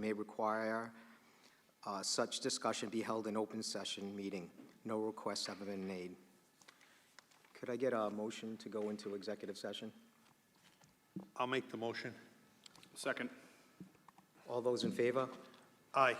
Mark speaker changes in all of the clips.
Speaker 1: may require such discussion be held in open session meeting. No requests have been made. Could I get a motion to go into executive session?
Speaker 2: I'll make the motion.
Speaker 3: Second.
Speaker 1: All those in favor?
Speaker 2: Aye.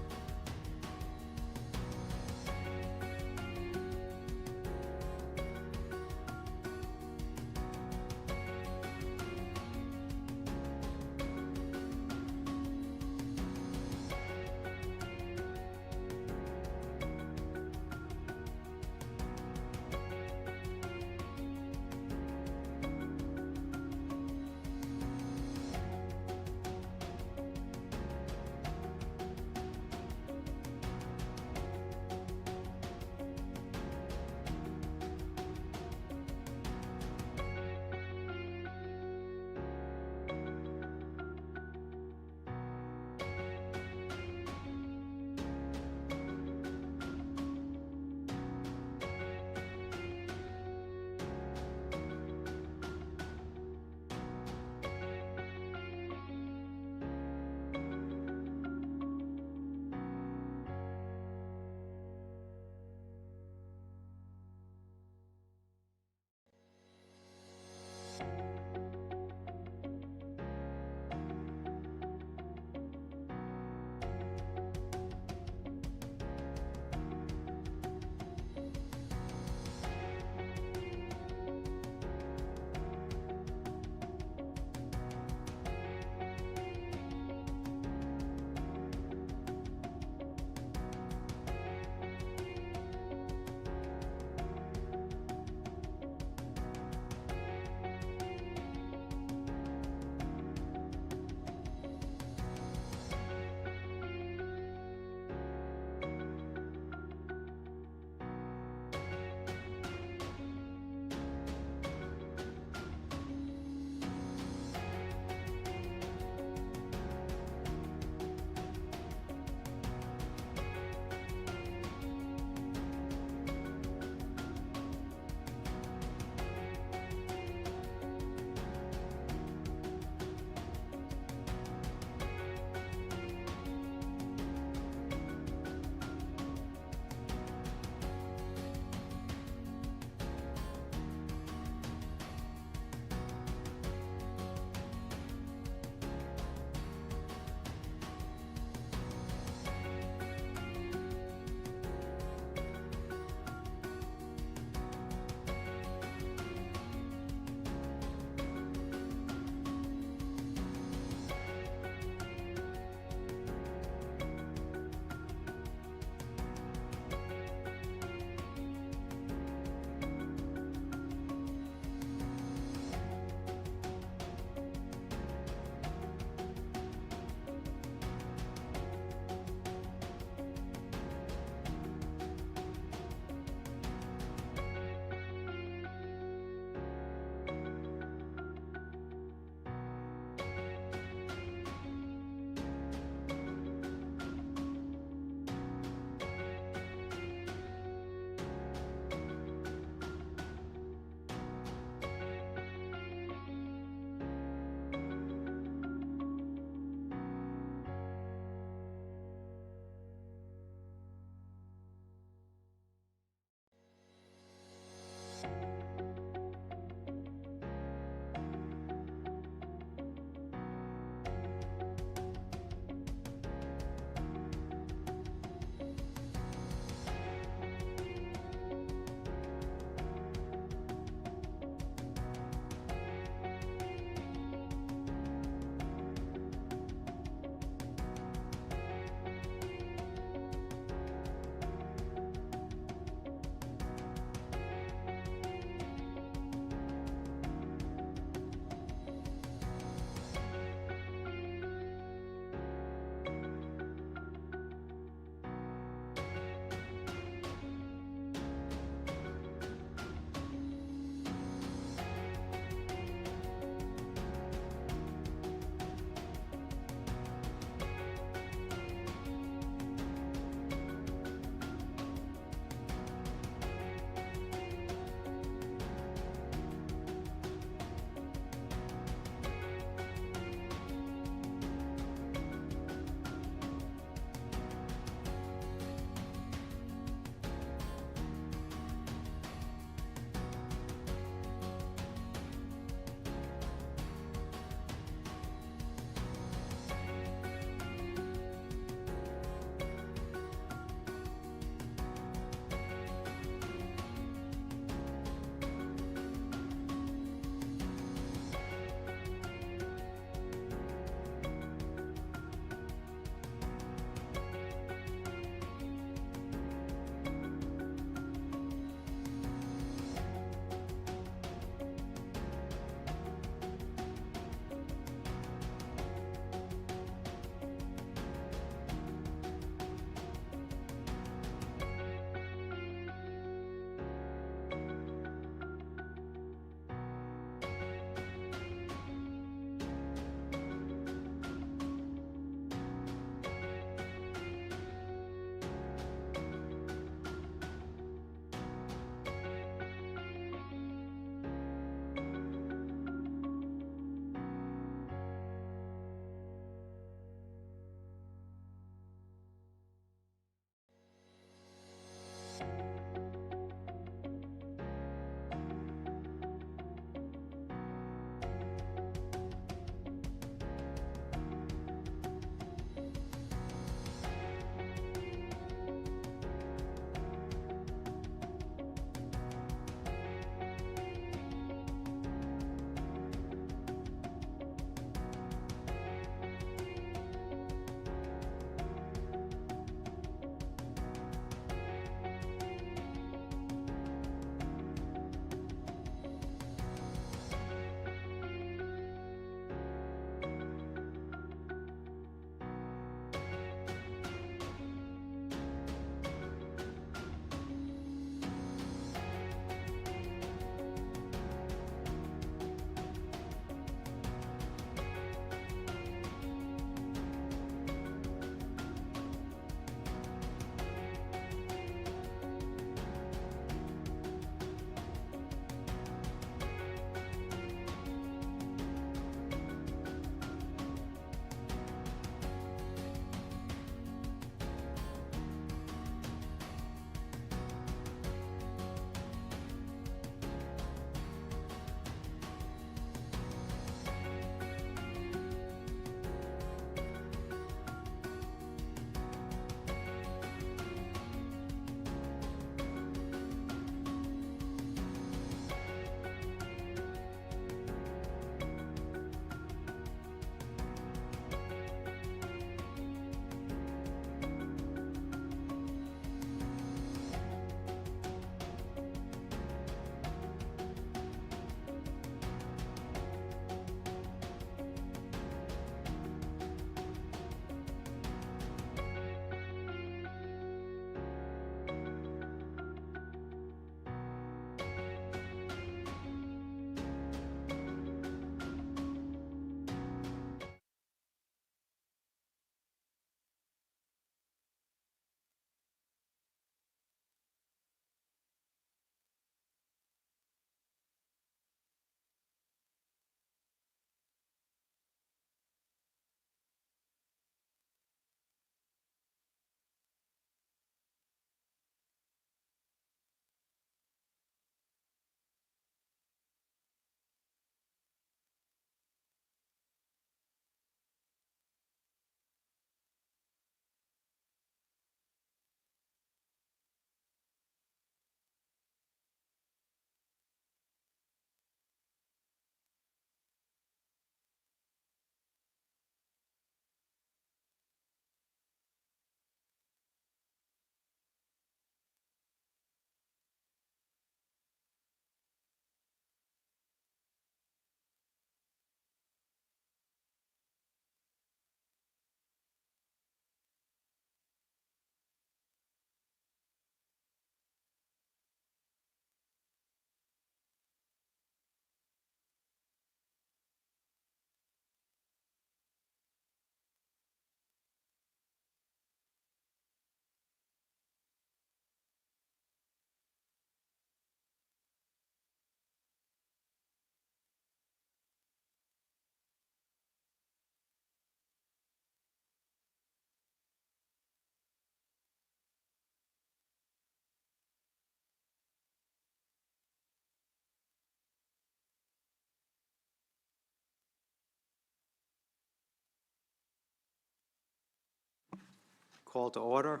Speaker 1: Call to order.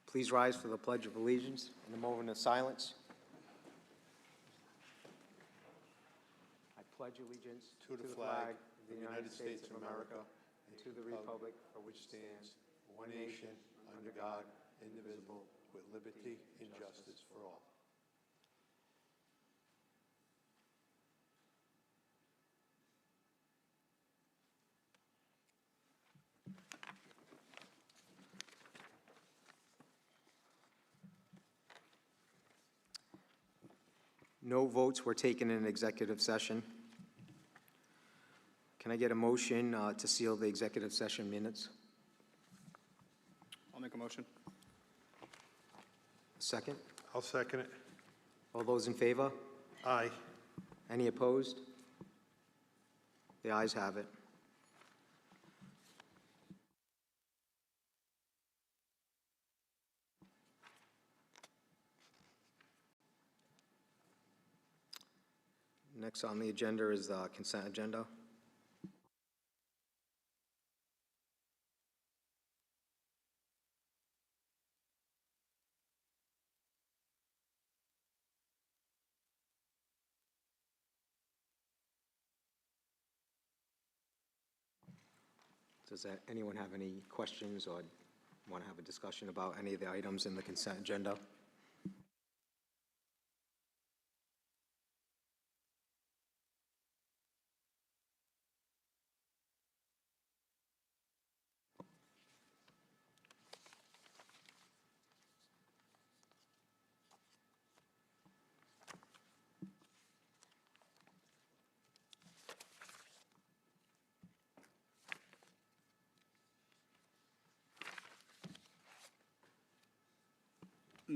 Speaker 1: Please rise for the Pledge of Allegiance and a moment of silence. I pledge allegiance
Speaker 2: To the flag of the United States of America and to the republic for which stands one nation, under God, indivisible, with liberty and justice for all.
Speaker 1: No votes were taken in executive session. Can I get a motion to seal the executive session minutes?
Speaker 3: I'll make a motion.
Speaker 1: A second?
Speaker 2: I'll second it.
Speaker 1: All those in favor?
Speaker 2: Aye.
Speaker 1: Any opposed? The ayes have it. Next on the agenda is the consent agenda. Does anyone have any questions or want to have a discussion about any of the items in the consent agenda?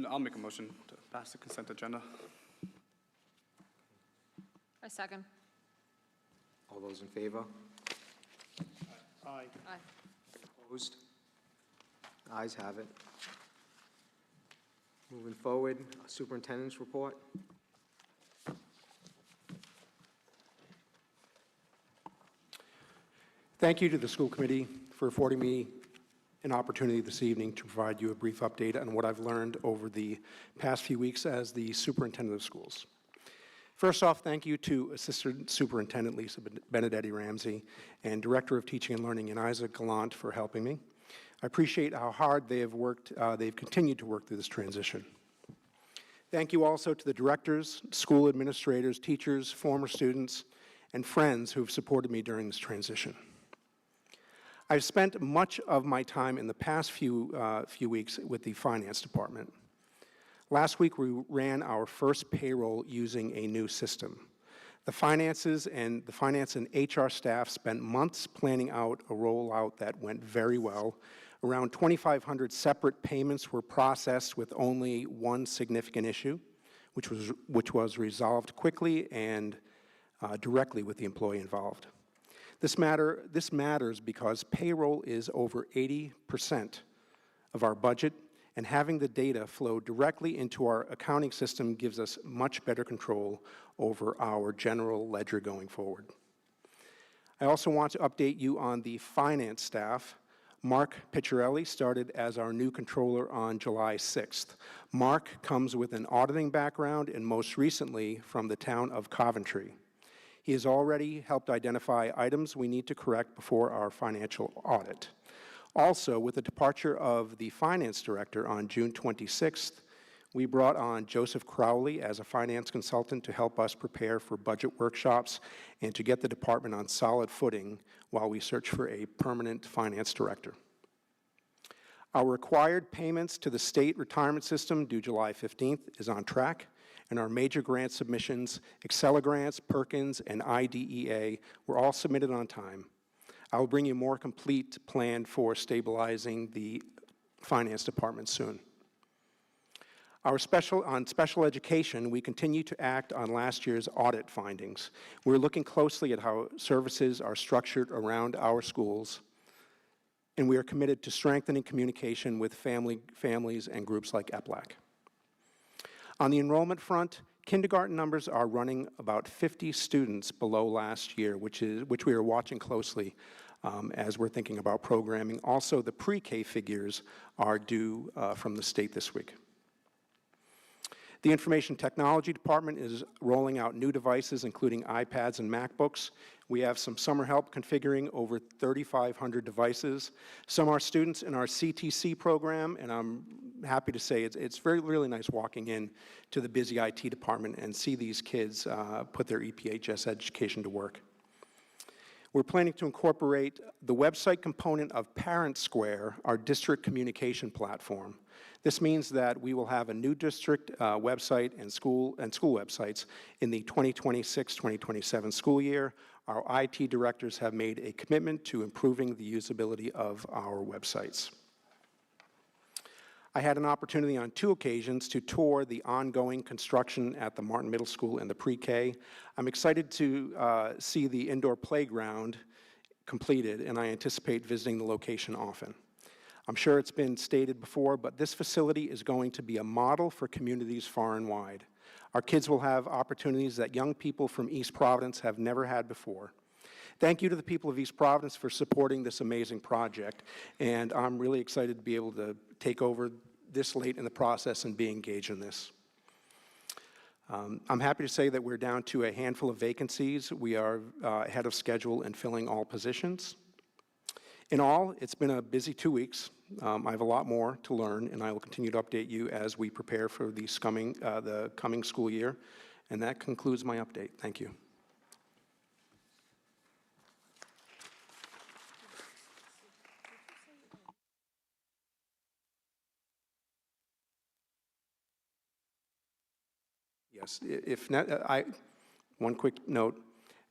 Speaker 3: I'll make a motion to pass the consent agenda.
Speaker 4: I second.
Speaker 1: All those in favor?
Speaker 2: Aye.
Speaker 4: Aye.
Speaker 1: Opposed? Ayes have it. Moving forward, superintendent's report.
Speaker 5: Thank you to the school committee for affording me an opportunity this evening to provide you a brief update on what I've learned over the past few weeks as the superintendent of schools. First off, thank you to Assistant Superintendent Lisa Benedetti Ramsey and Director of Teaching and Learning Isaac Gallant for helping me. I appreciate how hard they have worked, they've continued to work through this transition. Thank you also to the directors, school administrators, teachers, former students, and friends who have supported me during this transition. I've spent much of my time in the past few weeks with the finance department. Last week, we ran our first payroll using a new system. The finance and HR staff spent months planning out a rollout that went very well. Around 2,500 separate payments were processed with only one significant issue, which was resolved quickly and directly with the employee involved. This matters because payroll is over 80% of our budget, and having the data flow directly into our accounting system gives us much better control over our general ledger going forward. I also want to update you on the finance staff. Mark Picciarelli started as our new controller on July 6th. Mark comes with an auditing background and most recently from the town of Coventry. He has already helped identify items we need to correct before our financial audit. Also, with the departure of the finance director on June 26th, we brought on Joseph Crowley as a finance consultant to help us prepare for budget workshops and to get the department on solid footing while we search for a permanent finance director. Our required payments to the state retirement system due July 15th is on track, and our major grant submissions, Excella grants, Perkins, and IDEA, were all submitted on time. I will bring you a more complete plan for stabilizing the finance department soon. On special education, we continue to act on last year's audit findings. We're looking closely at how services are structured around our schools, and we are committed to strengthening communication with families and groups like EPLAC. On the enrollment front, kindergarten numbers are running about 50 students below last year, which we are watching closely. as we're thinking about programming. Also, the pre-K figures are due from the state this week. The Information Technology Department is rolling out new devices, including iPads and MacBooks. We have some summer help configuring over 3,500 devices. Some are students in our CTC program, and I'm happy to say it's really nice walking in to the busy IT department and see these kids put their EPHS education to work. We're planning to incorporate the website component of Parent Square, our district communication platform. This means that we will have a new district website and school websites in the 2026-2027 school year. Our IT directors have made a commitment to improving the usability of our websites. I had an opportunity on 2 occasions to tour the ongoing construction at the Martin Middle School and the pre-K. I'm excited to see the indoor playground completed, and I anticipate visiting the location often. I'm sure it's been stated before, but this facility is going to be a model for communities far and wide. Our kids will have opportunities that young people from East Providence have never had before. Thank you to the people of East Providence for supporting this amazing project, and I'm really excited to be able to take over this late in the process and be engaged in this. I'm happy to say that we're down to a handful of vacancies. We are ahead of schedule in filling all positions. In all, it's been a busy 2 weeks. I have a lot more to learn, and I will continue to update you as we prepare for the coming school year. And that concludes my update. Thank you. Yes, one quick note.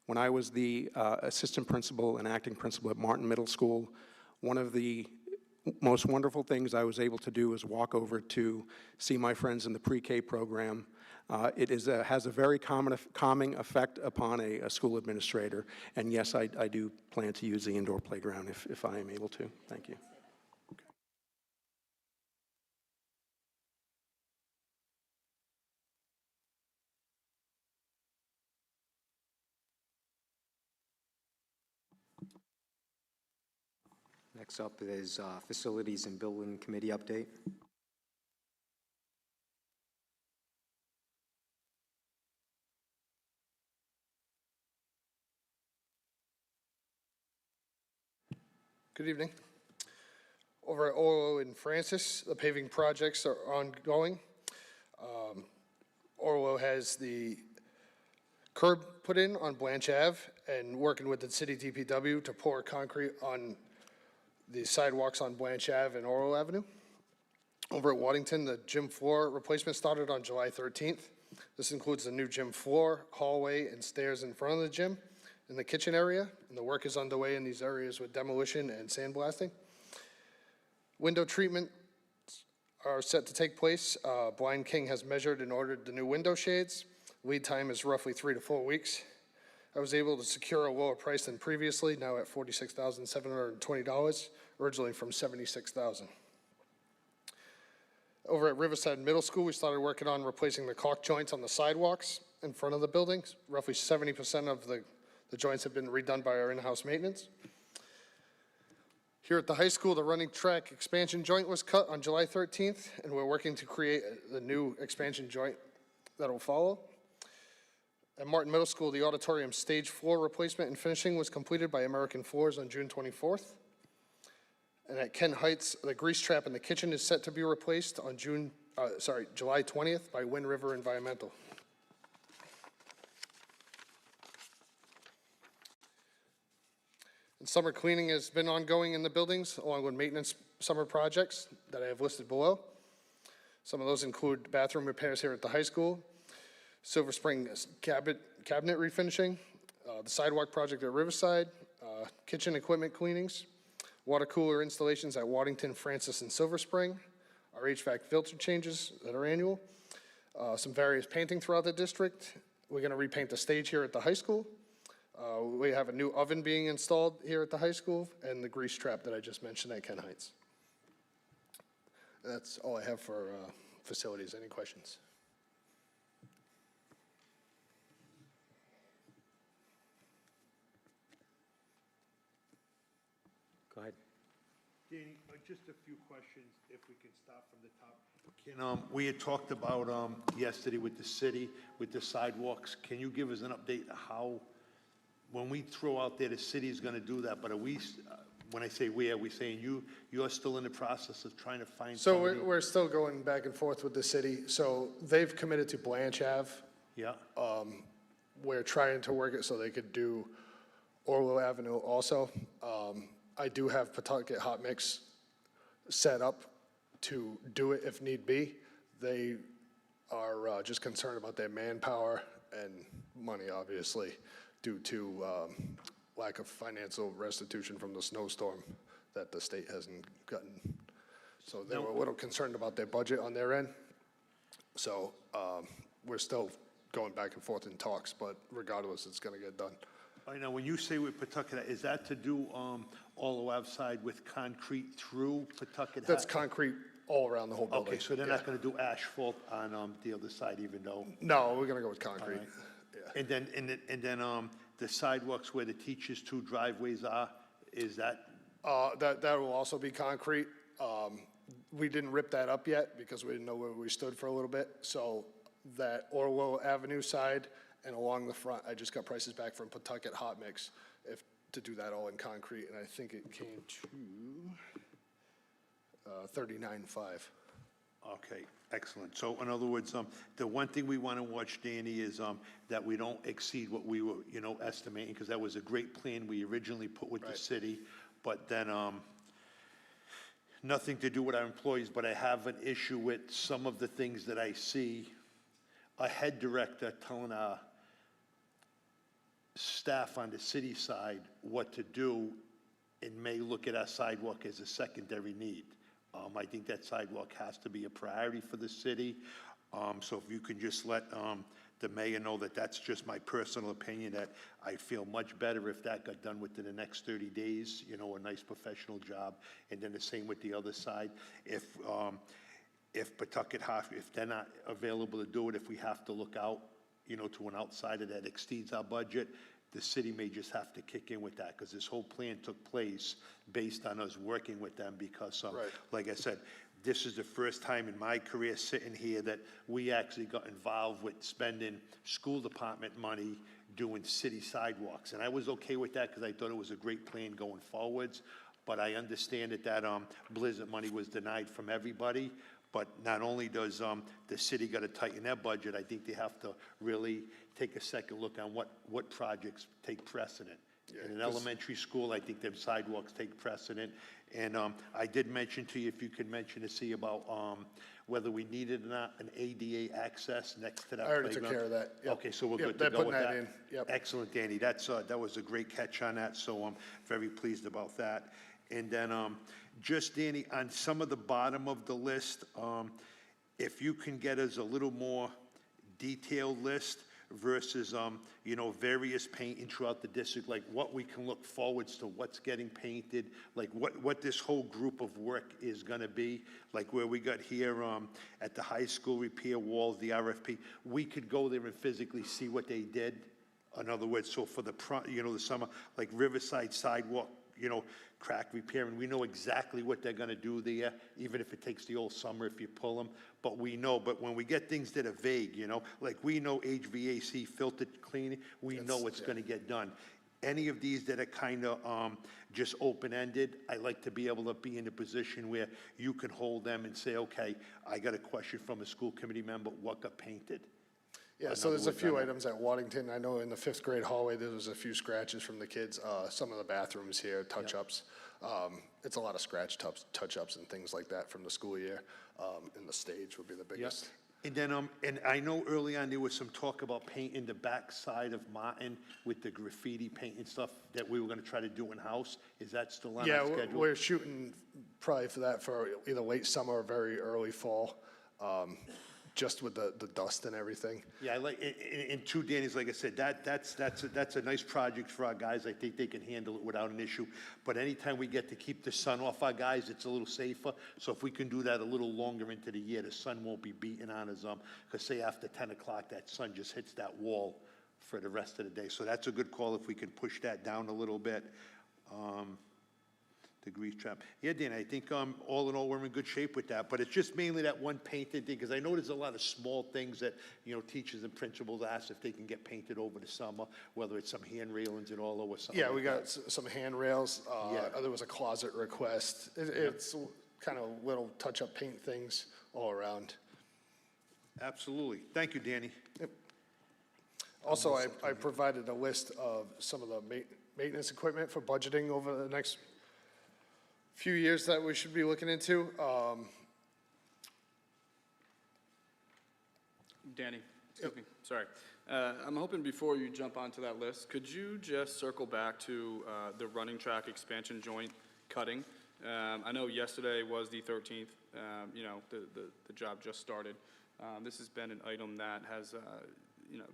Speaker 5: When I was the assistant principal and acting principal at Martin Middle School, one of the most wonderful things I was able to do was walk over to see my friends in the pre-K program. It has a very calming effect upon a school administrator. And yes, I do plan to use the indoor playground if I am able to. Thank you.
Speaker 1: Next up is Facilities and Building Committee update.
Speaker 4: Good evening. Over at Orlo and Francis, the paving projects are ongoing. Orlo has the curb put in on Blanche Ave and working with the city DPW to pour concrete on the sidewalks on Blanche Ave and Orlo Avenue. Over at Waddington, the gym floor replacement started on July 13th. This includes the new gym floor, hallway, and stairs in front of the gym in the kitchen area, and the work is underway in these areas with demolition and sandblasting. Window treatments are set to take place. Blind King has measured and ordered the new window shades. Lead time is roughly 3 to 4 weeks. I was able to secure a lower price than previously, now at $46,720, originally from $76,000. Over at Riverside Middle School, we started working on replacing the caulk joints on the sidewalks in front of the buildings. Roughly 70% of the joints have been redone by our in-house maintenance. Here at the high school, the running track expansion joint was cut on July 13th, and we're working to create the new expansion joint that will follow. At Martin Middle School, the auditorium stage floor replacement and finishing was completed by American Floors on June 24th. And at Ken Heights, the grease trap in the kitchen is set to be replaced on July 20th by Wind River Environmental. And summer cleaning has been ongoing in the buildings, along with maintenance summer projects that I have listed below. Some of those include bathroom repairs here at the high school, Silver Spring cabinet refinishing, the sidewalk project at Riverside, kitchen equipment cleanings, water cooler installations at Waddington, Francis, and Silver Spring, our HVAC filter changes that are annual, some various painting throughout the district. We're going to repaint the stage here at the high school. We have a new oven being installed here at the high school, and the grease trap that I just mentioned at Ken Heights. That's all I have for facilities. Any questions?
Speaker 2: Danny, just a few questions, if we can start from the top. We had talked about, yesterday with the city, with the sidewalks. Can you give us an update how, when we throw out there, the city is gonna do that, but are we, when I say we, are we saying you're still in the process of trying to find
Speaker 4: So
Speaker 2: somebody?
Speaker 4: we're still going back and forth with the city. So they've committed to Blanche Ave.
Speaker 2: Yeah,
Speaker 4: We're trying to work it so they could do Orwell Avenue also. I do have Pawtucket Hot Mix set up to do it if need be. They are just concerned about their manpower and money, obviously, due to lack of financial restitution from the snowstorm that the state hasn't gotten. So they were a little concerned about their budget on their end. So we're still going back and forth in talks, but regardless, it's going to get done.
Speaker 2: I know, when you say with Pawtucket, is that to do, all the web side with concrete through Pawtucket?
Speaker 4: That's concrete all around the whole building.
Speaker 2: Okay, so they're
Speaker 4: Yeah.
Speaker 2: not gonna do asphalt on, the other side even though?
Speaker 4: No, we're going to go with concrete.
Speaker 2: Alright.
Speaker 4: Yeah.
Speaker 2: And then, the sidewalks where the teachers' two driveways are, is that,
Speaker 4: That will also be concrete. We didn't rip that up yet because we didn't know where we stood for a little bit. So that Orwell Avenue side and along the front, I just got prices back from Pawtucket Hot Mix to do that all in concrete, and I think it came to $39,500.
Speaker 2: okay, excellent. So in other words, the one thing we wanna watch, Danny, is, that we don't exceed what we were, estimating, because that was a great plan we originally put with the
Speaker 4: Right.
Speaker 2: city, but then, nothing to do with our employees, but I have an issue with some of the things that I see. A head director telling our staff on the city side what to do and may look at our sidewalk as a secondary need. I think that sidewalk has to be a priority for the city. So if you can just let, the mayor know that that's just my personal opinion, that I feel much better if that got done within the next 30 days, a nice professional job. And then the same with the other side. If Pawtucket Hot, if they're not available to do it, if we have to look out, to an outsider that exceeds our budget, the city may just have to kick in with that, because this whole plan took place based on us working with them, because,
Speaker 4: Right.
Speaker 2: like I said, this is the first time in my career sitting here that we actually got involved with spending school department money doing city sidewalks. And I was okay with that because I thought it was a great plan going forwards. But I understand that Blizzard money was denied from everybody. But not only does the city got to tighten their budget, I think they have to really take a second look on what projects take precedent. In an elementary school, I think them sidewalks take precedent. And I did mention to you, if you could mention to see about whether we needed or not an ADA access next to that
Speaker 4: I
Speaker 2: playground.
Speaker 4: already took care of that. Yep.
Speaker 2: Okay, so we're
Speaker 4: Yep,
Speaker 2: good to
Speaker 4: they're
Speaker 2: go
Speaker 4: putting
Speaker 2: with
Speaker 4: that
Speaker 2: that?
Speaker 4: in. Yep.
Speaker 2: Excellent, Danny. That was a great catch on that, so I'm very pleased about that. And then, just, Danny, on some of the bottom of the list, if you can get us a little more detailed list versus, various painting throughout the district, like what we can look forwards to, what's getting painted, like what this whole group of work is gonna be, like where we got here, at the high school repair walls, the RFP, we could go there and physically see what they did. In other words, so for the the summer, like Riverside sidewalk, crack repair, and we know exactly what they're gonna do there, even if it takes the whole summer if you pull them. But we know, but when we get things that are vague, like we know HVAC filter cleaning, we know it's gonna get done. Any of these that are kind of just open-ended, I like to be able to be in a position where you can hold them and say, okay, I got a question from a school committee member, what got painted?
Speaker 4: Yeah, so there's a few items at Waddington. I know in the 5th grade hallway, there was a few scratches from the kids. Some of the bathrooms here, touch-ups. It's a lot of scratch touch-ups and things like that from the school year. And the stage would be the biggest.
Speaker 2: And then, and I know early on there was some talk about painting the back side of Martin with the graffiti paint and stuff that we were gonna try to do in-house. Is that still on
Speaker 4: Yeah,
Speaker 2: our schedule?
Speaker 4: we're shooting probably for that for either late summer or very early fall, just with the dust and everything.
Speaker 2: Yeah, I like, and two, Danny's, like I said, that's a nice project for our guys. I think they can handle it without an issue. But anytime we get to keep the sun off our guys, it's a little safer. So if we can do that a little longer into the year, the sun won't be beating on us. Because say after 10 o'clock, that sun just hits that wall for the rest of the day. So that's a good call if we can push that down a little bit. The grease trap. Yeah, Dan, I think, all in all, we're in good shape with that, but it's just mainly that one painted thing, because I know there's a lot of small things that, you know, teachers and principals ask if they can get painted over the summer, whether it's some hand railings and all over something
Speaker 4: Yeah,
Speaker 2: like
Speaker 4: we
Speaker 2: that.
Speaker 4: got some handrails.
Speaker 2: Yeah.
Speaker 4: There was a closet request. It's kind of little touch-up paint things all around.
Speaker 2: Absolutely. Thank you, Danny.
Speaker 4: Also, I provided a list of some of the maintenance equipment for budgeting over the next few years that we should be looking into.
Speaker 3: Danny, excuse me, sorry. I'm hoping before you jump onto that list, could you just circle back to the running track expansion joint cutting? I know yesterday was the 13th, you know, the job just started. This has been an item that has, you know,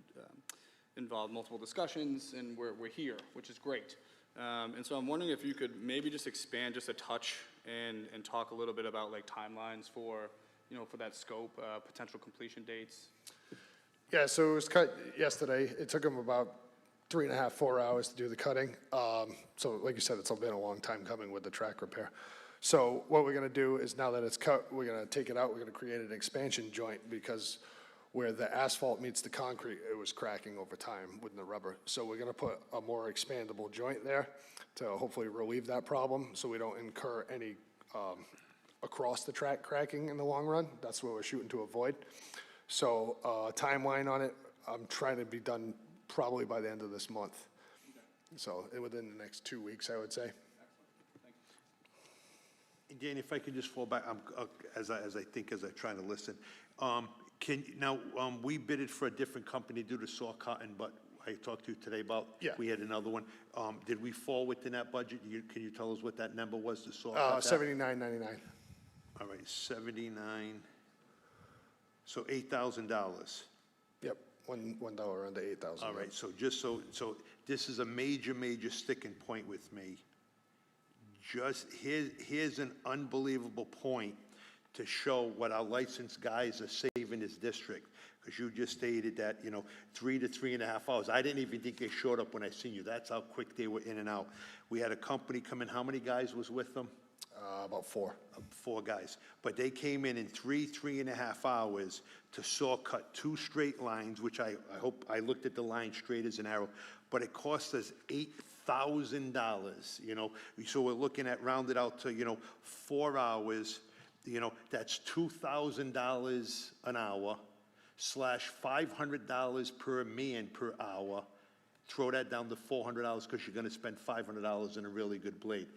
Speaker 3: involved multiple discussions, and we're here, which is great. And so I'm wondering if you could maybe just expand just a touch and talk a little bit about like timelines for, you know, for that scope, potential completion dates.
Speaker 4: Yeah, so it was cut yesterday. It took them about 3.5, 4 hours to do the cutting. So like you said, it's been a long time coming with the track repair. So what we're gonna do is now that it's cut, we're gonna take it out, we're gonna create an expansion joint because where the asphalt meets the concrete, it was cracking over time with the rubber. So we're gonna put a more expandable joint there to hopefully relieve that problem so we don't incur any across the track cracking in the long run. That's what we're shooting to avoid. So timeline on it, I'm trying to be done probably by the end of this month. So within the next 2 weeks, I would say.
Speaker 2: Danny, if I could just fall back, as I try to listen. We bidded for a different company to do the saw cutting, but I talked to you today about,
Speaker 4: Yeah.
Speaker 2: we had another one. Did we fall within that budget? Can you tell us what that number was to saw cut that?
Speaker 4: $79.99.
Speaker 2: All right, 79, so $8,000.
Speaker 4: Yep, $1 under 8,000.
Speaker 2: All right, so just so this is a major sticking point with me. Just, here's an unbelievable point to show what our licensed guys are saving this district. Because you just stated that, you know, 3 to 3.5 hours. I didn't even think they showed up when I seen you. That's how quick they were in and out. We had a company come in. How many guys was with them?
Speaker 4: About 4.
Speaker 2: 4 guys. But they came in 3.5 hours to saw cut 2 straight lines, which I hope I looked at the line straight as an arrow. But it cost us $8,000, you know. So we're looking at rounded out to, you know, 4 hours, you know, that's $2,000 an hour / $500 per man per hour. Throw that down to $400 because you're going to spend $500 in a really good blade.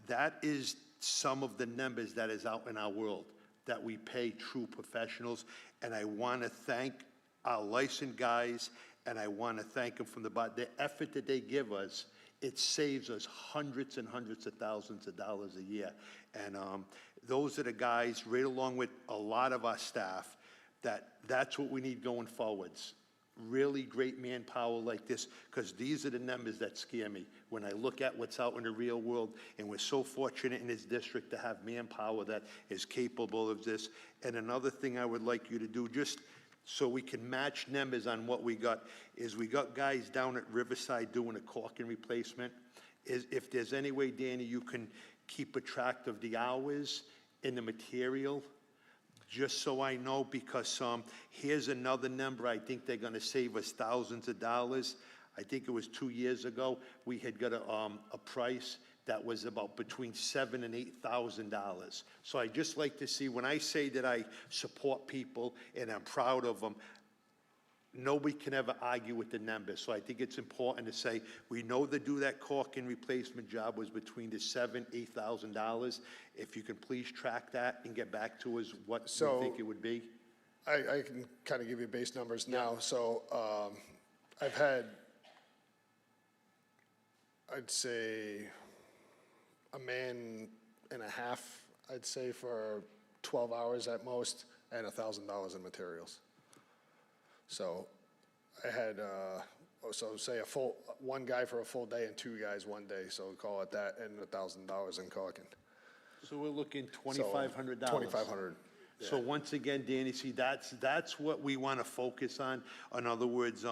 Speaker 2: That is some of the numbers that is out in our world that we pay true professionals. And I want to thank our licensed guys, and I want to thank them from the effort that they give us. It saves us hundreds and hundreds of thousands of dollars a year. And those are the guys, right along with a lot of our staff, that's what we need going forwards. Really great manpower like this, because these are the numbers that scare me when I look at what's out in the real world. And we're so fortunate in this district to have manpower that is capable of this. And another thing I would like you to do, just so we can match numbers on what we got, is we got guys down at Riverside doing a caulking replacement. If there's any way, Danny, you can keep a track of the hours and the material, just so I know, because here's another number. I think they're going to save us thousands of dollars. I think it was 2 years ago, we had got a price that was about between $7,000 and $8,000. So I just like to see, when I say that I support people and I'm proud of them, nobody can ever argue with the numbers. So I think it's important to say, we know to do that caulking replacement job was between the $7,000, $8,000. If you can please track that and get back to us what you think it would be.
Speaker 4: I can kind of give you base numbers now. So I've had, I'd say, a man and a half, I'd say, for 12 hours at most, and $1,000 in materials. So I had, so say one guy for a full day and 2 guys one day, so call it that, and $1,000 in caulking.
Speaker 2: So we're looking
Speaker 4: So,
Speaker 2: $2,500.
Speaker 4: $2,500.
Speaker 2: So once again, Danny, see, that's what we want to focus on. In other words,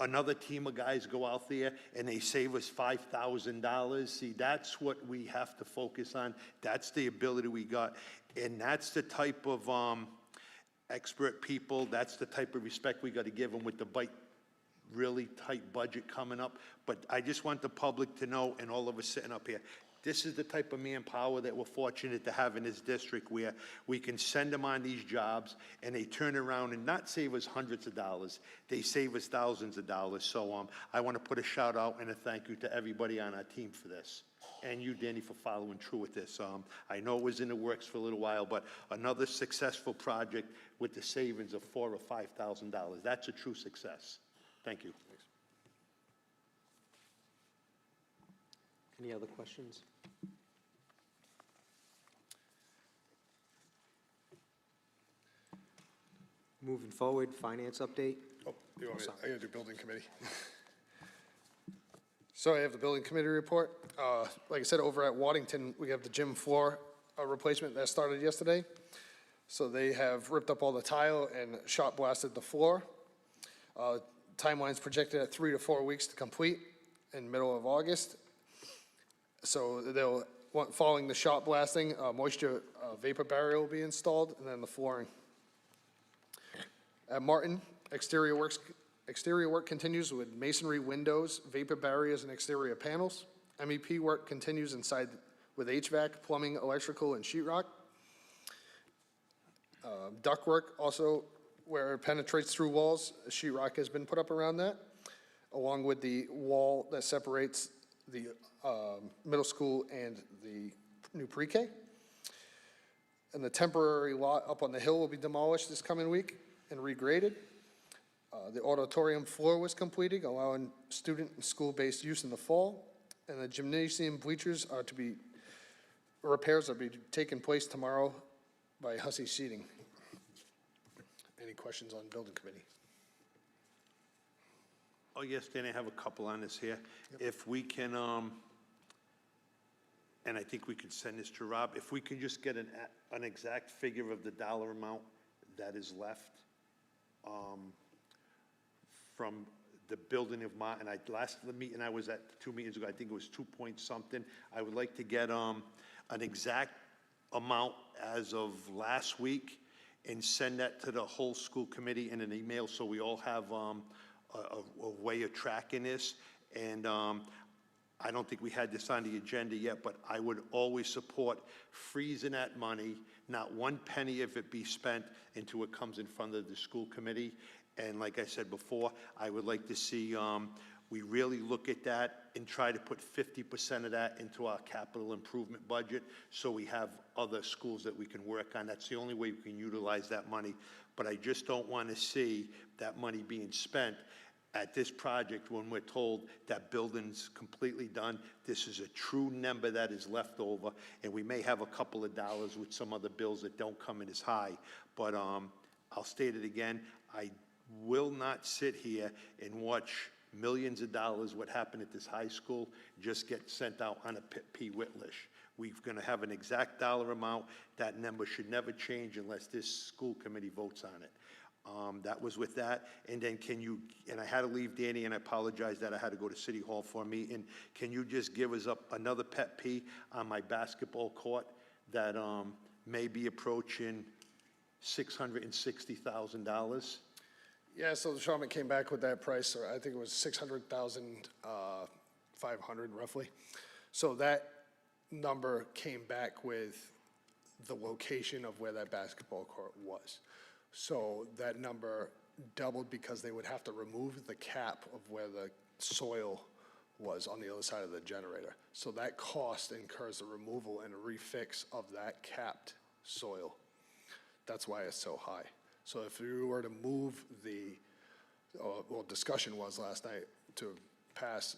Speaker 2: another team of guys go out there and they save us $5,000. See, that's what we have to focus on. That's the ability we got. And that's the type of expert people, that's the type of respect we got to give them with the really tight budget coming up. But I just want the public to know, and all of us sitting up here, this is the type of manpower that we're fortunate to have in this district, where we can send them on these jobs and they turn around and not save us hundreds of dollars, they save us thousands of dollars. So I want to put a shout out and a thank you to everybody on our team for this. And you, Danny, for following through with this. I know it was in the works for a little while, but another successful project with the savings of $4,000 or $5,000. That's a true success. Thank you.
Speaker 1: Any other questions? Moving forward, finance update.
Speaker 4: Oh, you want me, I gotta do building committee. So I have the building committee report. Like I said, over at Waddington, we have the gym floor replacement that started yesterday. So they have ripped up all the tile and shot blasted the floor. Timeline's projected at 3 to 4 weeks to complete in middle of August. So they'll, following the shot blasting, moisture vapor barrier will be installed, and then the flooring. At Martin, exterior work continues with masonry windows, vapor barriers, and exterior panels. MEP work continues inside with HVAC, plumbing, electrical, and sheetrock. Ductwork also, where it penetrates through walls, sheetrock has been put up around that, along with the wall that separates the middle school and the new pre-K. And the temporary lot up on the hill will be demolished this coming week and regraded. The auditorium floor was completed, allowing student and school-based use in the fall. And the gymnasium bleachers are to be, repairs are to be taking place tomorrow by Hussey Seating. Any questions on building committee?
Speaker 2: Oh, yes, Danny, I have a couple on this here. Yep. If we can, and I think we could send this to Rob, if we can just get an exact figure of the dollar amount that is left from the building of Martin. Last meeting I was at 2 meetings ago, I think it was 2 point something. I would like to get an exact amount as of last week and send that to the whole school committee in an email, so we all have a way of tracking this. And I don't think we had this on the agenda yet, but I would always support freezing that money, not one penny of it be spent until it comes in front of the school committee. And like I said before, I would like to see we really look at that and try to put 50% of that into our capital improvement budget, so we have other schools that we can work on. That's the only way we can utilize that money. But I just don't want to see that money being spent at this project when we're told that building's completely done. This is a true number that is left over, and we may have a couple of dollars with some other bills that don't come in as high. But I'll state it again, I will not sit here and watch millions of dollars, what happened at this high school, just get sent out on a P-Whit list. We're going to have an exact dollar amount. That number should never change unless this school committee votes on it. That was with that. And then can you, and I had to leave, Danny, and I apologize that I had to go to City Hall for a meeting. Can you just give us up another pet peeve on my basketball court that may be approaching $660,000?
Speaker 4: Yeah, so the Sharman came back with that price, so I think it was $600,500 roughly. So that number came back with the location of where that basketball court was. So that number doubled because they would have to remove the cap of where the soil was on the other side of the generator. So that cost incurs the removal and refix of that capped soil. That's why it's so high. So if you were to move the, well, discussion was last night to pass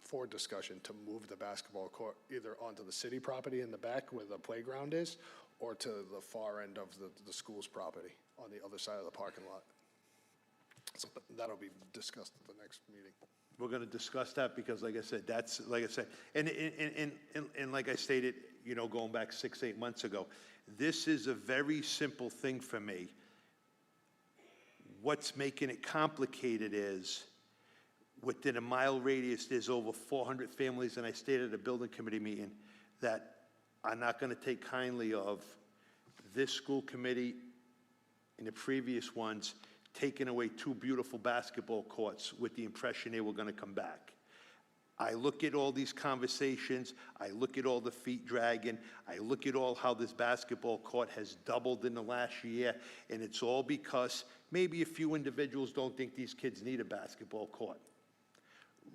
Speaker 4: for discussion to move the basketball court either onto the city property in the back where the playground is, or to the far end of the school's property on the other side of the parking lot. So that'll be discussed at the next meeting.
Speaker 2: We're going to discuss that because, like I said, that's, like I said, and like I stated, you know, going back 6-8 months ago, this is a very simple thing for me. What's making it complicated is within a mile radius, there's over 400 families, and I stayed at a building committee meeting, that are not gonna take kindly of this school committee and the previous ones taking away 2 beautiful basketball courts with the impression they were gonna come back. I look at all these conversations, I look at all the feet dragging, I look at all how this basketball court has doubled in the last year, and it's all because maybe a few individuals don't think these kids need a basketball court.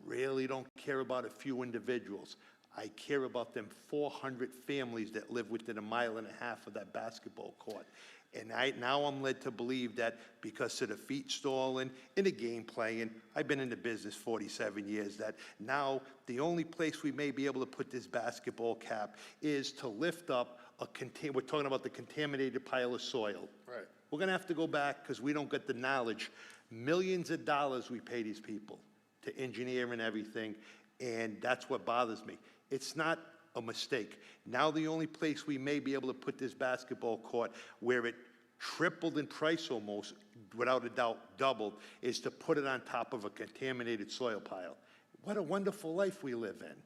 Speaker 2: Really don't care about a few individuals. I care about them 400 families that live within a mile and a half of that basketball court. And now I'm led to believe that because of the feet stalling and the game playing, I've been in the business 47 years, that now the only place we may be able to put this basketball cap is to lift up we're talking about the contaminated pile of soil.
Speaker 4: Right.
Speaker 2: We're gonna have to go back, because we don't get the knowledge. Millions of dollars we pay these people to engineer and everything, and that's what bothers me. It's not a mistake. Now the only place we may be able to put this basketball court, where it tripled in price almost, without a doubt doubled, is to put it on top of a contaminated soil pile. What a wonderful life we live in.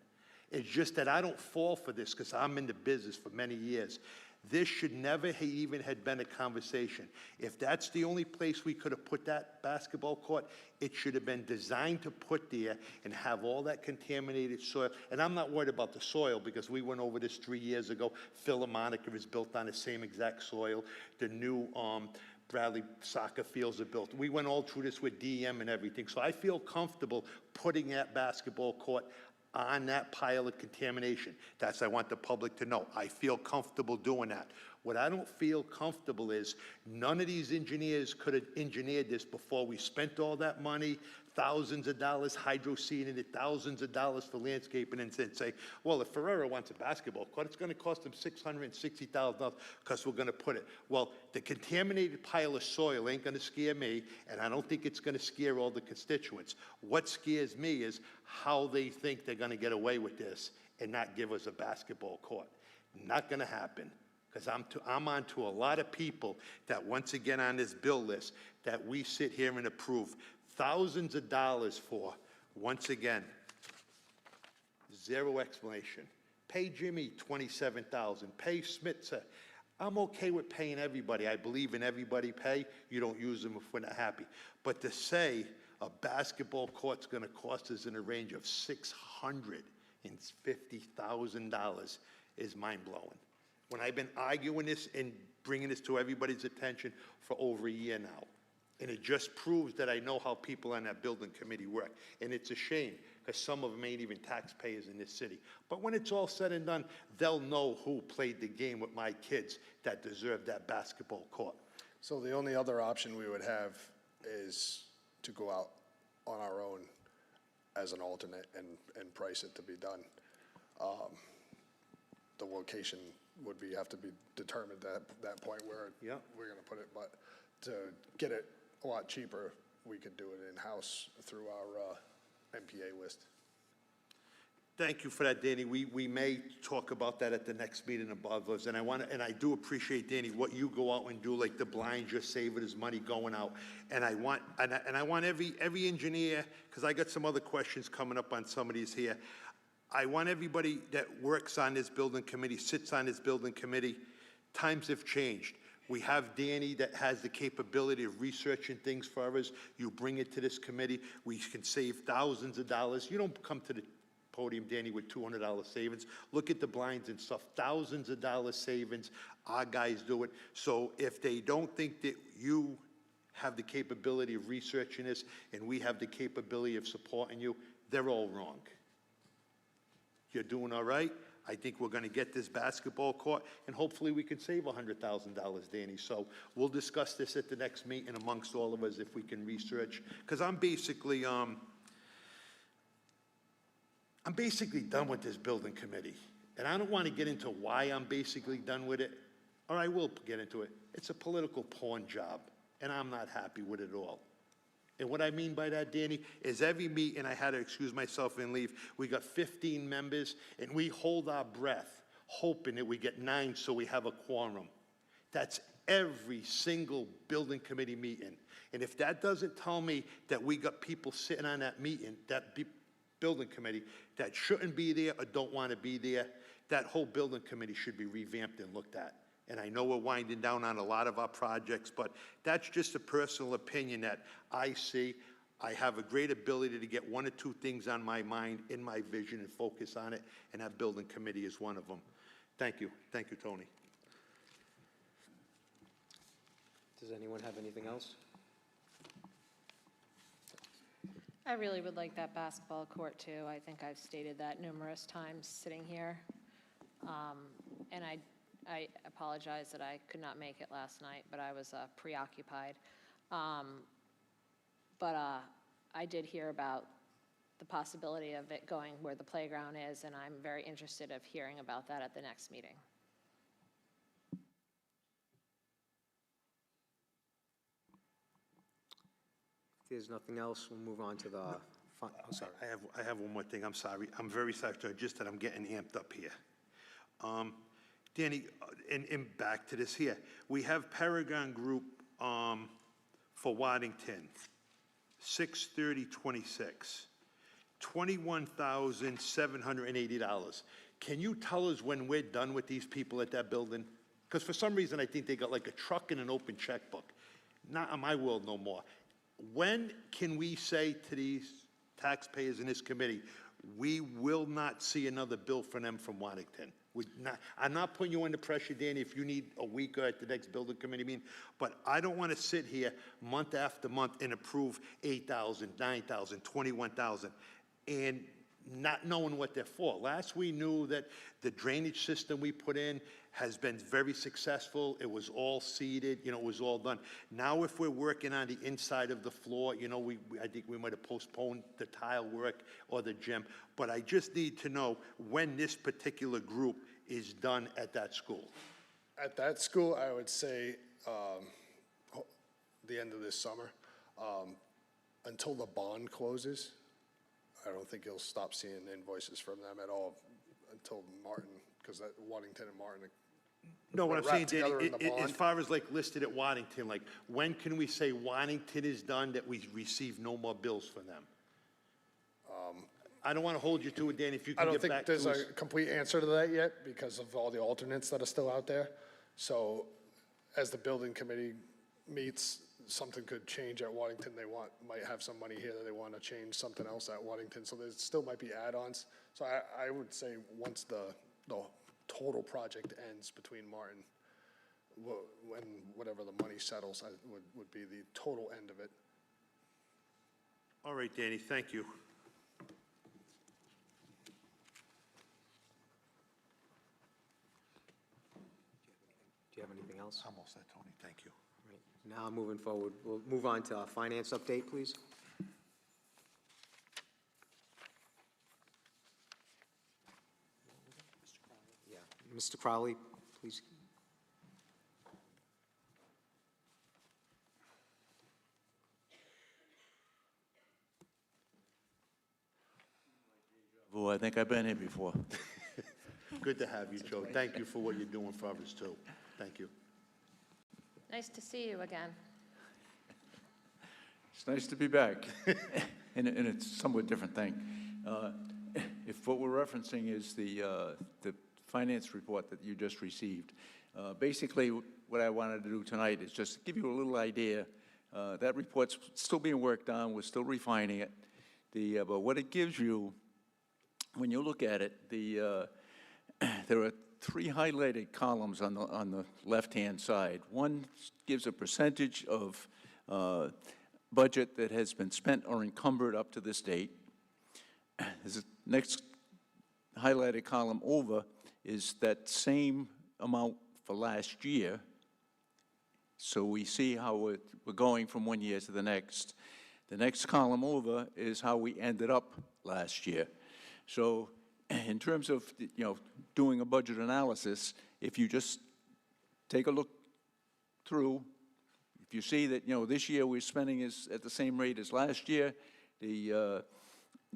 Speaker 2: It's just that I don't fall for this, because I'm in the business for many years. This should never have even had been a conversation. If that's the only place we could have put that basketball court, it should have been designed to put there and have all that contaminated soil. And I'm not worried about the soil, because we went over this 3 years ago. Philharmonica is built on the same exact soil. The new Bradley soccer fields are built. We went all through this with DM and everything. So I feel comfortable putting that basketball court on that pile of contamination. I want the public to know. I feel comfortable doing that. What I don't feel comfortable is, none of these engineers could have engineered this before we spent all that money, thousands of dollars hydro seeding it, thousands of dollars for landscaping, and then say, well, if Ferrera wants a basketball court, it's gonna cost them $660,000 because we're gonna put it. Well, the contaminated pile of soil ain't gonna scare me, and I don't think it's gonna scare all the constituents. What scares me is how they think they're gonna get away with this and not give us a basketball court. Not gonna happen. Because I'm on to a lot of people that, once again, on this bill list, that we sit here and approve thousands of dollars for, once again, zero explanation. Pay Jimmy $27,000, pay Smitzer. I'm okay with paying everybody. I believe in everybody pay. You don't use them if we're not happy. But to say a basketball court's gonna cost us in a range of $650,000 is mind-blowing. When I've been arguing this and bringing this to everybody's attention for over a year now. And it just proves that I know how people on that building committee work. And it's a shame, because some of them ain't even taxpayers in this city. But when it's all said and done, they'll know who played the game with my kids that deserve that basketball court.
Speaker 4: So the only other option we would have is to go out on our own as an alternate and price it to be done. The location would have to be determined at that point where
Speaker 2: Yeah.
Speaker 4: we're gonna put it, but to get it a lot cheaper, we could do it in-house through our MPA list.
Speaker 2: Thank you for that, Danny. We may talk about that at the next meeting above us, and I do appreciate, Danny, what you go out and do, like the blinds, you're saving his money going out. And I want every engineer, because I got some other questions coming up on some of these here. I want everybody that works on this building committee, sits on this building committee, times have changed. We have Danny that has the capability of researching things for us. You bring it to this committee, we can save thousands of dollars. You don't come to the podium, Danny, with $200 savings. Look at the blinds and stuff, thousands of dollars savings. Our guys do it. So if they don't think that you have the capability of researching this and we have the capability of supporting you, they're all wrong. You're doing all right. I think we're going to get this basketball court, and hopefully we can save $100,000, Danny. So we'll discuss this at the next meeting amongst all of us if we can research. Because I'm basically done with this building committee. And I don't want to get into why I'm basically done with it, or I will get into it. It's a political pawn job, and I'm not happy with it all. And what I mean by that, Danny, is every meeting I had to excuse myself and leave. We got 15 members, and we hold our breath, hoping that we get 9 so we have a quorum. That's every single building committee meeting. And if that doesn't tell me that we got people sitting on that meeting, building committee, that shouldn't be there or don't want to be there, that whole building committee should be revamped and looked at. And I know we're winding down on a lot of our projects, but that's just a personal opinion that I see. I have a great ability to get one or two things on my mind, in my vision, and focus on it, and that building committee is one of them. Thank you. Thank you, Tony.
Speaker 1: Does anyone have anything else?
Speaker 6: I really would like that basketball court too. I think I've stated that numerous times sitting here. And I apologize that I could not make it last night, but I was preoccupied. But I did hear about the possibility of it going where the playground is, and I'm very interested of hearing about that at the next meeting.
Speaker 1: If there's nothing else, we'll move on to the, oh, sorry.
Speaker 2: I have one more thing. I'm sorry. I'm very sorry, just that I'm getting amped up here. Danny, and back to this here. We have Paragon Group for Waddington, 6/30/26, $21,780. Can you tell us when we're done with these people at that building? Because for some reason, I think they got like a truck and an open checkbook. Not in my world no more. When can we say to these taxpayers in this committee, we will not see another bill from them from Waddington? I'm not putting you under pressure, Danny, if you need a week or at the next building committee meeting, but I don't want to sit here month after month and approve 8,000, 9,000, 21,000, and not knowing what they're for. Last we knew that the drainage system we put in has been very successful. It was all seeded, it was all done. Now if we're working on the inside of the floor, I think we might have postponed the tile work or the gym, but I just need to know when this particular group is done at that school.
Speaker 4: At that school, I would say the end of this summer. Until the bond closes, I don't think you'll stop seeing invoices from them at all until Martin, because that Waddington and Martin.
Speaker 2: No, what I'm
Speaker 4: wrapped
Speaker 2: saying,
Speaker 4: together
Speaker 2: Danny,
Speaker 4: in the
Speaker 2: as
Speaker 4: bond.
Speaker 2: far as like listed at Waddington, like when can we say Waddington is done, that we receive no more bills from them? I don't want to hold you to it, Danny, if you
Speaker 4: I
Speaker 2: can
Speaker 4: don't
Speaker 2: get
Speaker 4: think
Speaker 2: back to us.
Speaker 4: there's a complete answer to that yet because of all the alternates that are still out there. So as the building committee meets, something could change at Waddington. Might have some money here that they want to change something else at Waddington. So there still might be add-ons. So I would say once the total project ends between Martin, when whatever the money settles, would be the total end of it.
Speaker 2: All right, Danny, thank you.
Speaker 1: Do you have anything else?
Speaker 2: I'm all set, Tony, thank you.
Speaker 1: All right. Now, moving forward, we'll move on to our finance update, please. Yeah, Mr. Crowley, please.
Speaker 7: Well, I think I've been here before.
Speaker 2: Good to have you, Joe. Thank you for what you're doing for us, too. Thank you.
Speaker 6: Nice to see you again.
Speaker 7: It's nice to be back, and it's a somewhat different thing. If what we're referencing is the finance report that you just received, basically what I wanted to do tonight is just give you a little idea. That report's still being worked on. We're still refining it. But what it gives you, when you look at it, there are three highlighted columns on the left-hand side. One gives a percentage of budget that has been spent or encumbered up to this date. The next highlighted column over is that same amount for last year. So we see how we're going from one year to the next. The next column over is how we ended up last year. So in terms of, doing a budget analysis, if you just take a look through, if you see that, this year we're spending is at the same rate as last year,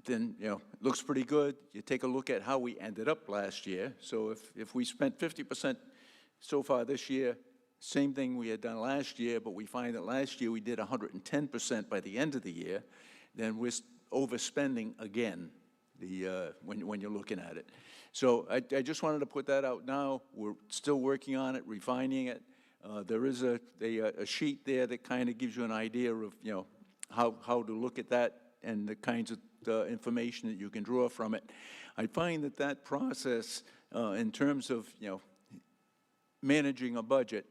Speaker 7: then, it looks pretty good. You take a look at how we ended up last year. So if we spent 50% so far this year, same thing we had done last year, but we find that last year we did 110% by the end of the year, then we're overspending again, when you're looking at it. So I just wanted to put that out now. We're still working on it, refining it. There is a sheet there that kind of gives you an idea of, you know, how to look at that and the kinds of information that you can draw from it. I find that process, in terms of, you know, managing a budget,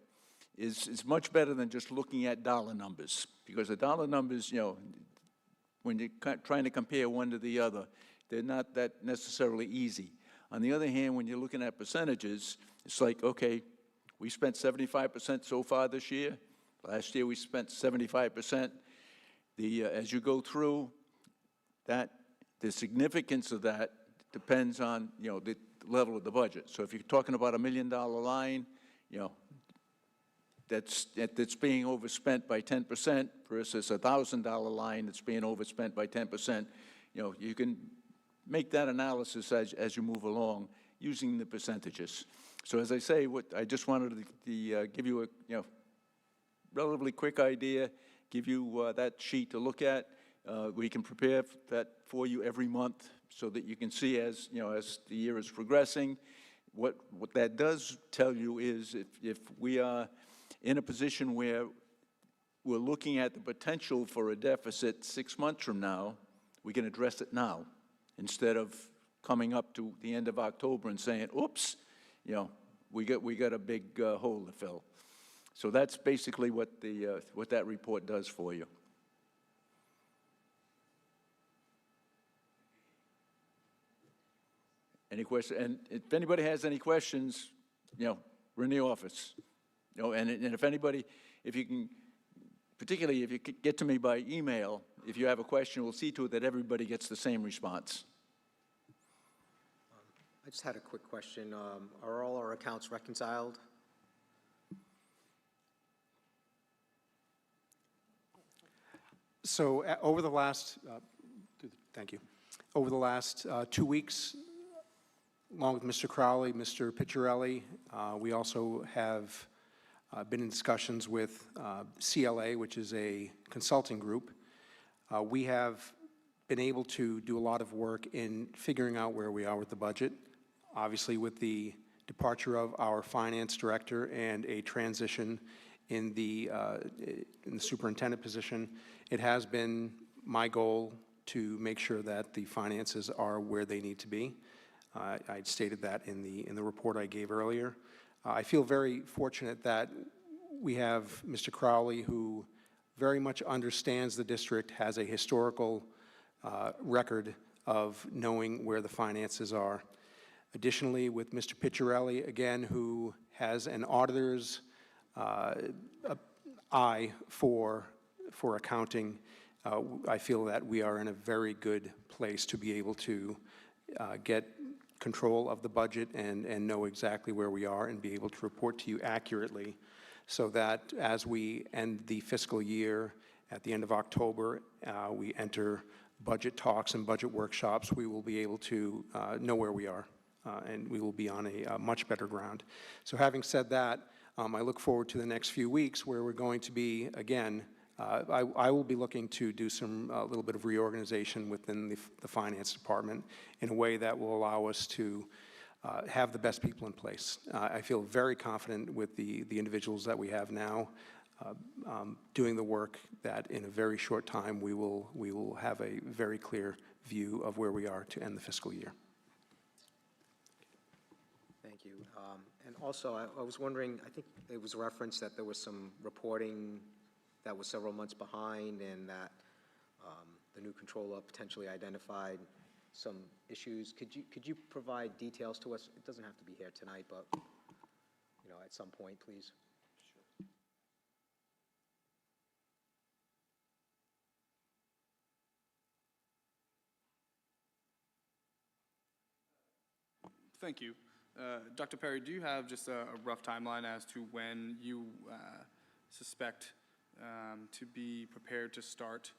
Speaker 7: is much better than just looking at dollar numbers, because the dollar numbers, you know, when you're trying to compare one to the other, they're not that necessarily easy. On the other hand, when you're looking at percentages, it's like, okay, we spent 75% so far this year. Last year we spent 75%. As you go through that, the significance of that depends on, you know, the level of the budget. So if you're talking about $1 million line, you know, that's being overspent by 10% versus a $1,000 line that's being overspent by 10%, you know, you can make that analysis as you move along using the percentages. So as I say, I just wanted to give you a, you know, relatively quick idea, give you that sheet to look at. We can prepare that for you every month so that you can see, as you know, as the year is progressing. What that does tell you is if we are in a position where we're looking at the potential for a deficit 6 months from now, we can address it now instead of coming up to the end of October and saying, oops, you know, we got a big hole to fill. So that's basically what that report does for you. Any questions? And if anybody has any questions, you know, we're in the office. You know, and if anybody, if you can, particularly if you could get to me by email, if you have a question, we'll see to it that everybody gets the same response.
Speaker 1: I just had a quick question. Are all our accounts reconciled?
Speaker 5: So over the last, thank you, over the last 2 weeks, along with Mr. Crowley, Mr. Picciarelli, we also have been in discussions with CLA, which is a consulting group. We have been able to do a lot of work in figuring out where we are with the budget. Obviously, with the departure of our finance director and a transition in the superintendent position, it has been my goal to make sure that the finances are where they need to be. I stated that in the report I gave earlier. I feel very fortunate that we have Mr. Crowley, who very much understands the district, has a historical record of knowing where the finances are. Additionally, with Mr. Picciarelli, again, who has an auditor's eye for accounting, I feel that we are in a very good place to be able to get control of the budget and know exactly where we are and be able to report to you accurately, so that as we end the fiscal year at the end of October, we enter budget talks and budget workshops, we will be able to know where we are, and we will be on a much better ground. So having said that, I look forward to the next few weeks where we're going to be, again, I will be looking to do a little bit of reorganization within the finance department in a way that will allow us to have the best people in place. I feel very confident with the individuals that we have now doing the work that in a very short time we will have a very clear view of where we are to end the fiscal year.
Speaker 1: Thank you. And also, I was wondering, I think it was referenced that there was some reporting that was several months behind, and that the new controller potentially identified some issues. Could you provide details to us? It doesn't have to be here tonight, but you know, at some point, please.
Speaker 3: Thank you. Dr. Perry, do you have just a rough timeline as to when you suspect to be prepared to start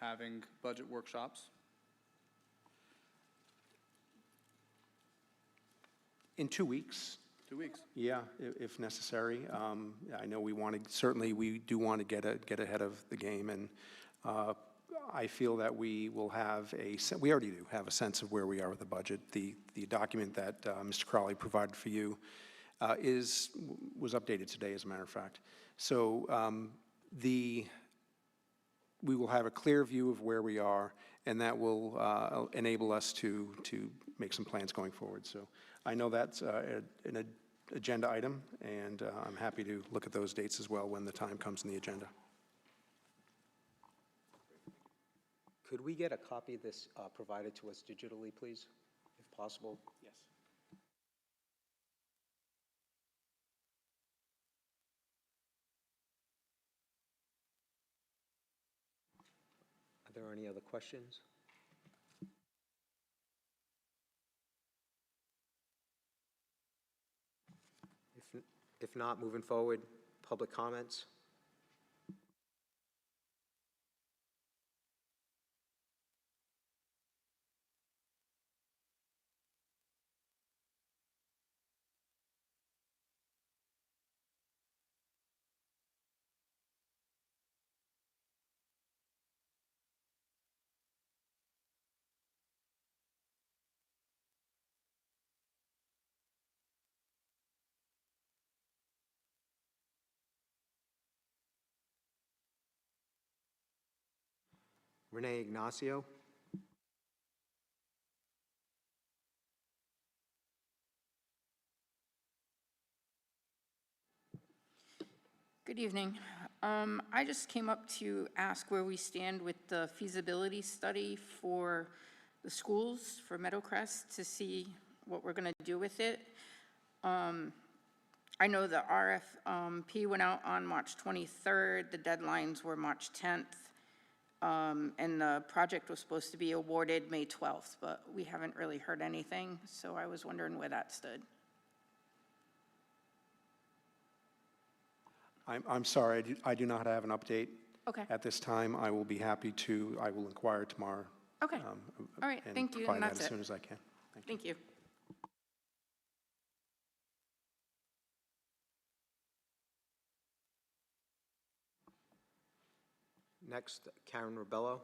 Speaker 3: having budget workshops?
Speaker 5: In 2 weeks,
Speaker 3: 2 weeks.
Speaker 5: Yeah, if necessary. I know certainly we do want to get ahead of the game, and I feel that we will have we already do have a sense of where we are with the budget. The document that Mr. Crowley provided for you was updated today, as a matter of fact. So we will have a clear view of where we are, and that will enable us to make some plans going forward. So I know that's an agenda item, and I'm happy to look at those dates as well when the time comes in the agenda.
Speaker 1: Could we get a copy of this provided to us digitally, please, if possible?
Speaker 5: Yes.
Speaker 1: Are there any other questions? If not, moving forward, public comments? Renee Ignacio?
Speaker 8: Good evening. I just came up to ask where we stand with the feasibility study for the schools for Meadowcrest to see what we're going to do with it. I know the RFP went out on March 23rd. The deadlines were March 10th. And the project was supposed to be awarded May 12th, but we haven't really heard anything. So I was wondering where that stood.
Speaker 5: I'm sorry, I do not have an update.
Speaker 8: Okay.
Speaker 5: At this time. I will be happy to, I will inquire tomorrow.
Speaker 8: Okay. All right, thank you, and
Speaker 5: provide that
Speaker 8: that's
Speaker 5: as
Speaker 8: it.
Speaker 5: soon as I can. Thank you.
Speaker 8: Thank you.
Speaker 1: Next, Karen Rebello.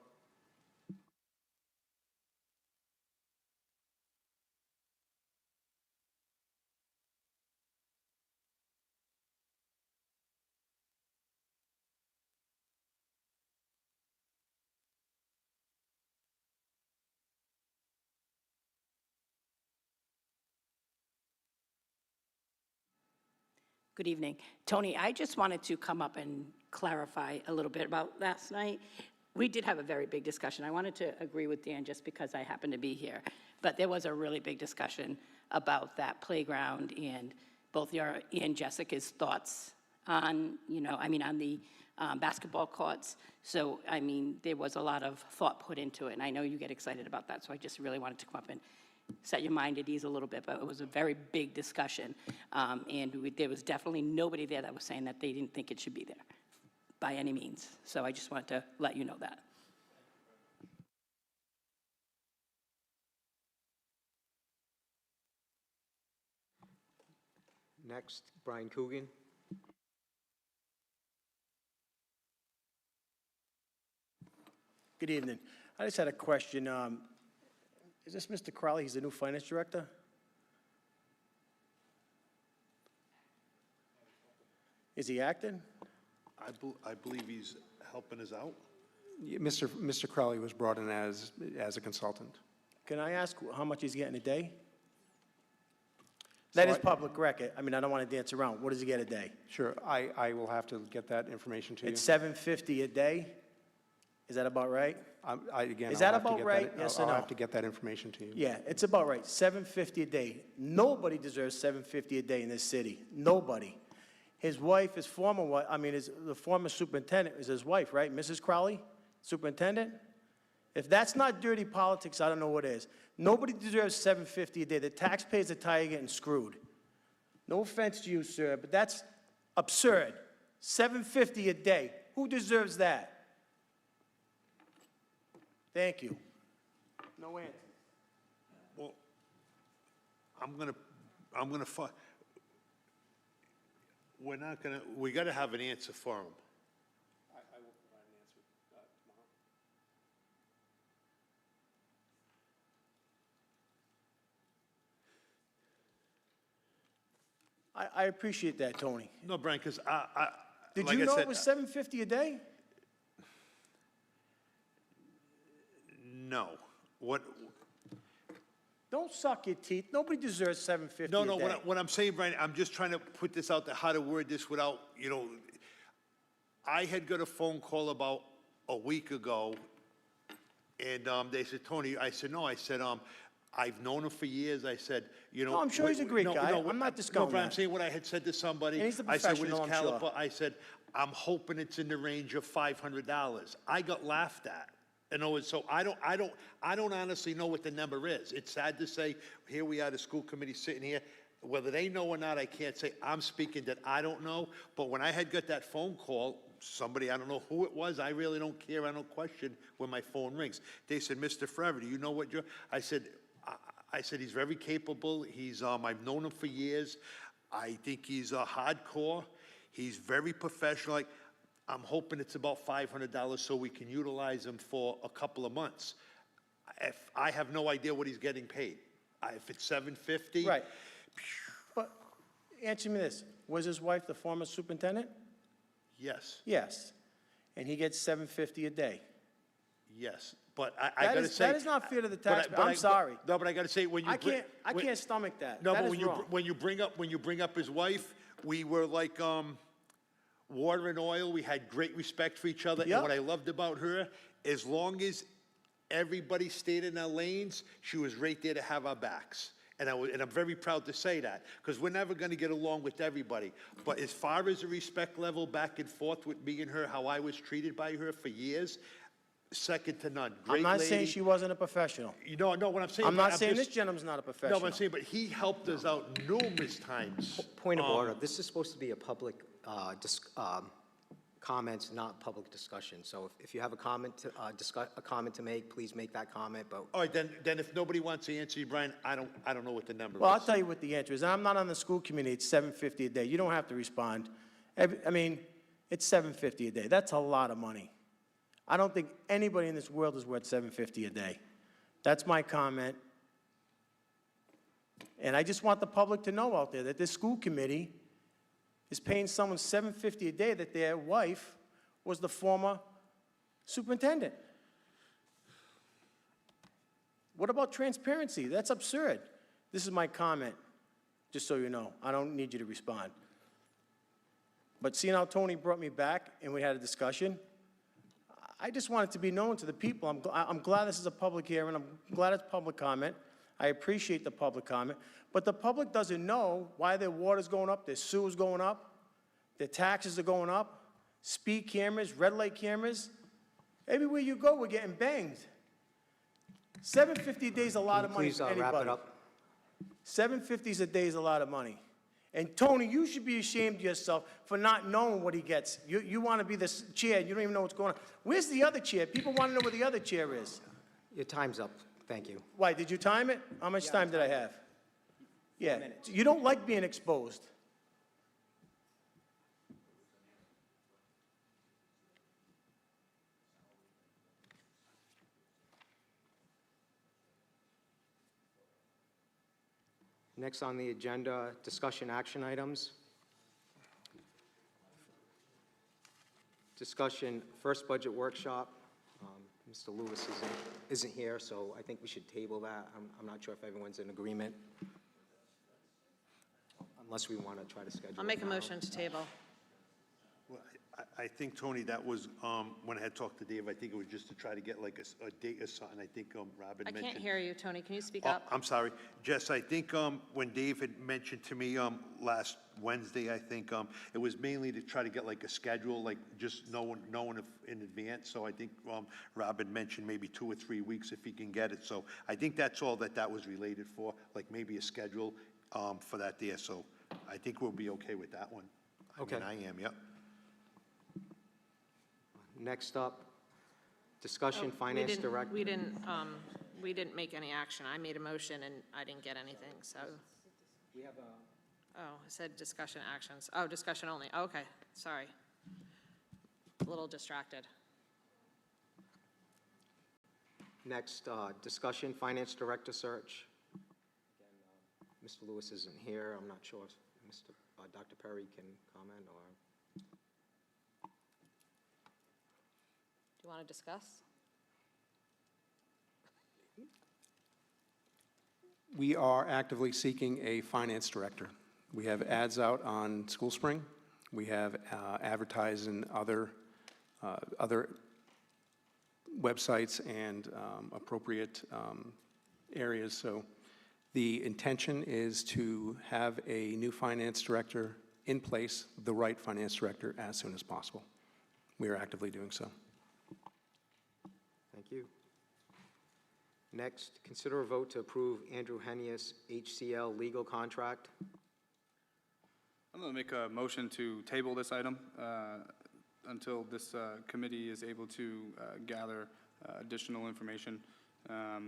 Speaker 9: Good evening. Tony, I just wanted to come up and clarify a little bit about last night. We did have a very big discussion. I wanted to agree with Dan just because I happened to be here. But there was a really big discussion about that playground and both your and Jessica's thoughts on, on the basketball courts. So, there was a lot of thought put into it, and I know you get excited about that. So I just really wanted to come up and set your mind at ease a little bit, but it was a very big discussion. There was definitely nobody there that was saying that they didn't think it should be there by any means. So I just wanted to let you know that.
Speaker 1: Next, Brian Coogan.
Speaker 10: Good evening. I just had a question. Is this Mr. Crowley? He's the new finance director? Is he acting?
Speaker 2: I believe he's helping us out.
Speaker 5: Yeah, Mr. Crowley was brought in as a consultant.
Speaker 10: Can I ask how much he's getting a day? That is public record. I don't want to dance around. What does he get a day?
Speaker 5: Sure, I will have to get that information to you.
Speaker 10: It's $750 a day? Is that about right?
Speaker 5: Again,
Speaker 10: Is
Speaker 5: I'll
Speaker 10: that
Speaker 5: have to
Speaker 10: about
Speaker 5: get
Speaker 10: right? Yes or
Speaker 5: I'll
Speaker 10: no?
Speaker 5: have to get that information to you.
Speaker 10: Yeah, it's about right. $750 a day. Nobody deserves $750 a day in this city. Nobody. His wife, the former superintendent is his wife, right? Mrs. Crowley, superintendent? If that's not dirty politics, I don't know what is. Nobody deserves $750 a day. The taxpayers are tired of getting screwed. No offense to you, sir, but that's absurd. $750 a day. Who deserves that? Thank you. No answer.
Speaker 2: Well, I'm gonna We're not gonna, we gotta have an answer for him.
Speaker 5: I will provide an answer tomorrow.
Speaker 10: I appreciate that, Tony.
Speaker 2: No, Brian, because
Speaker 10: Did
Speaker 2: like
Speaker 10: you
Speaker 2: I
Speaker 10: know
Speaker 2: said,
Speaker 10: it was $750 a day?
Speaker 2: No. What,
Speaker 10: Don't suck your teeth. Nobody deserves $750
Speaker 2: no,
Speaker 10: a
Speaker 2: no,
Speaker 10: day.
Speaker 2: what I'm saying, Brian, I'm just trying to put this out there, how to word this without, you know, I had got a phone call about a week ago, and they said, Tony, I said, no, I said, I've known him for years, I said, you know.
Speaker 10: No, I'm sure he's a great
Speaker 2: no,
Speaker 10: guy.
Speaker 2: no,
Speaker 10: I'm not
Speaker 2: No,
Speaker 10: discounting
Speaker 2: but I'm
Speaker 10: that.
Speaker 2: saying what I had said to somebody.
Speaker 10: And he's a
Speaker 2: I said, with his
Speaker 10: professional, I'm sure.
Speaker 2: caliber, I said, I'm hoping it's in the range of $500. I got laughed at. You know, and so I don't honestly know what the number is. It's sad to say, here we are, the school committee sitting here. Whether they know or not, I can't say. I'm speaking that I don't know. But when I had got that phone call, somebody, I don't know who it was, I really don't care, I don't question when my phone rings. They said, Mr. Forever, do you know what you're, I said, he's very capable. I've known him for years. I think he's hardcore. He's very professional. I'm hoping it's about $500 so we can utilize him for a couple of months. If I have no idea what he's getting paid. If it's $750.
Speaker 10: Right. But answer me this. Was his wife the former superintendent?
Speaker 2: Yes,
Speaker 10: Yes. And he gets $750 a day.
Speaker 2: yes. But I
Speaker 10: That
Speaker 2: gotta
Speaker 10: is-
Speaker 2: say.
Speaker 10: that is not fair to the
Speaker 2: but I-
Speaker 10: taxpayer.
Speaker 2: but
Speaker 10: I'm
Speaker 2: I-
Speaker 10: sorry.
Speaker 2: No, but I gotta say, when you.
Speaker 10: I can't stomach that.
Speaker 2: No,
Speaker 10: That
Speaker 2: but
Speaker 10: is
Speaker 2: when you,
Speaker 10: wrong.
Speaker 2: when you bring up his wife, we were like, water and oil. We had great respect for each other. And
Speaker 10: Yep.
Speaker 2: what I loved about her, as long as everybody stayed in their lanes, she was right there to have our backs. And I'm very proud to say that, because we're never gonna get along with everybody. But as far as the respect level back and forth with me and her, how I was treated by her for years, second to none. Great
Speaker 10: I'm not saying
Speaker 2: lady.
Speaker 10: she wasn't a professional.
Speaker 2: You know, no, what I'm saying.
Speaker 10: I'm
Speaker 2: but
Speaker 10: not saying this
Speaker 2: just-
Speaker 10: gentleman's not a
Speaker 2: No,
Speaker 10: professional.
Speaker 2: but I'm saying, but he helped us out numerous times.
Speaker 1: Point of order, this is supposed to be a public comments, not public discussion. So if you have a comment to make, please make that comment, but
Speaker 2: All right, then if nobody wants to answer you, Brian, I don't know what the number is.
Speaker 10: Well, I'll tell you what the answer is. I'm not on the school committee. It's $750 a day. You don't have to respond. I mean, it's $750 a day. That's a lot of money. I don't think anybody in this world is worth $750 a day. That's my comment. And I just want the public to know out there that this school committee is paying someone $750 a day that their wife was the former superintendent. What about transparency? That's absurd. This is my comment, just so you know. I don't need you to respond. But seeing how Tony brought me back and we had a discussion, I just want it to be known to the people. I'm glad this is a public hearing. I'm glad it's public comment. I appreciate the public comment. But the public doesn't know why their water's going up, their sewer's going up, their taxes are going up, speed cameras, red light cameras. Everywhere you go, we're getting banged. $750 a day is a lot of money
Speaker 1: please
Speaker 10: for
Speaker 1: wrap
Speaker 10: anybody.
Speaker 1: it up.
Speaker 10: $750 a day is a lot of money. And Tony, you should be ashamed of yourself for not knowing what he gets. You want to be the chair, you don't even know what's going on. Where's the other chair? People want to know where the other chair is.
Speaker 1: Your time's up. Thank you.
Speaker 10: Why, did you time it? How much time did I have? Yeah, you don't like being exposed.
Speaker 1: Next on the agenda, discussion action items. Discussion, first budget workshop. Mr. Lewis isn't here, so I think we should table that. I'm not sure if everyone's in agreement. Unless we want to try to schedule
Speaker 6: I'll
Speaker 1: it
Speaker 6: make a
Speaker 1: now.
Speaker 6: motion to table.
Speaker 2: Well, I think, Tony, that was, when I had talked to Dave, I think it was just to try to get like a date or something. I think Robin
Speaker 6: I
Speaker 2: mentioned.
Speaker 6: can't hear you, Tony. Can you speak
Speaker 2: Oh,
Speaker 6: up?
Speaker 2: I'm sorry. Jess, I think when Dave had mentioned to me last Wednesday, I think it was mainly to try to get like a schedule, like just knowing in advance. So I think Robin mentioned maybe 2 or 3 weeks if he can get it. So I think that's all that was related for, like maybe a schedule for that there. So I think we'll be okay with that one.
Speaker 1: Okay.
Speaker 2: I mean, I am, yep.
Speaker 1: Next up, discussion,
Speaker 6: Oh,
Speaker 1: finance director.
Speaker 6: We didn't make any action. I made a motion and I didn't get anything, so.
Speaker 1: We have
Speaker 6: Oh, it said discussion actions. Oh, discussion only. Okay, sorry. A little distracted.
Speaker 1: Next, discussion, finance director search. Again, Mr. Lewis isn't here. I'm not sure if Dr. Perry can comment, or?
Speaker 6: Do you want to discuss?
Speaker 5: We are actively seeking a finance director. We have ads out on School Spring. We have advertised in other websites and appropriate areas. So the intention is to have a new finance director in place, the right finance director, as soon as possible. We are actively doing so.
Speaker 1: Thank you. Next, consider a vote to approve Andrew Henius HCL legal contract.
Speaker 3: I'm going to make a motion to table this item until this committee is able to gather additional information.
Speaker 6: I